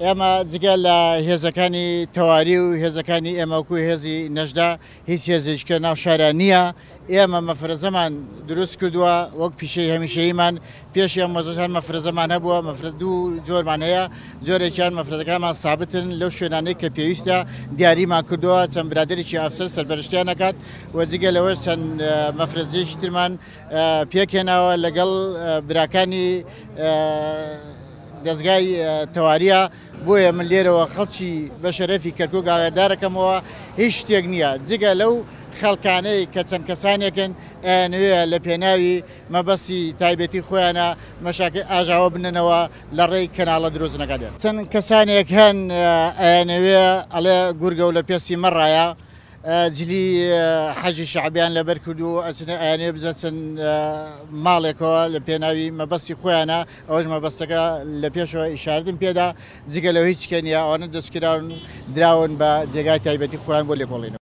ئێمە جگە لە هێزەکانی تەواری و هێزەکانی ئێمەکو هێزی نەژدا هیچ هێزیشکە ناو شارە نییە. ئێمە مەفرەزەمان دروست کردووە وەک پیشەی هەمیشەییمان پێشی ئەم مەزەشان مەفرەزەمان هەبووە مەفرە دوو جۆرمان هەیە جۆرێکیان مەفرەتەکانمان سابتن لەو شوێنانەی کە پێویستە دیاریمان کردووە چەند برادێکی ئافسەر سەرپەرشتیان نەکات و جگە لەوە چەند مەفرەزیەکی ترمان پێکهێناوە لەگەڵ براکانی دەستگای تەواریە بۆیە من لێرەوە خەڵکی بە شەرەفی کەرکووک ئاگادارەکەمەوە هیچ شتێک نییە جگە لەو خەڵکانەی کە چەند کەسانێکن ئەیانوێ لە پێناوی مەبەستی تایبەتی خۆیانە مەشاکل ئاژاوە بننەوە لە ڕێی کەناڵە دروستنەکەدێت چەند کەسانێک هەن ئەیانەوێ ئەڵێ گورگە و لە پێسی مەڕایە جلی حەجی شعبیان لەبەر کردو ئەچنە ئەیانێ بزە چەند ماڵێکەوە لە پێناوی مەبەستی خۆیانە ئەوەش مەبەستەکە لە پێشەوە ئیشاردن پێدا جگە لەوە هیچ کەنیە ئەوانە دەستکراون دراون بە جێگای تایبەتی خۆیان بۆ لێکۆڵینەوە.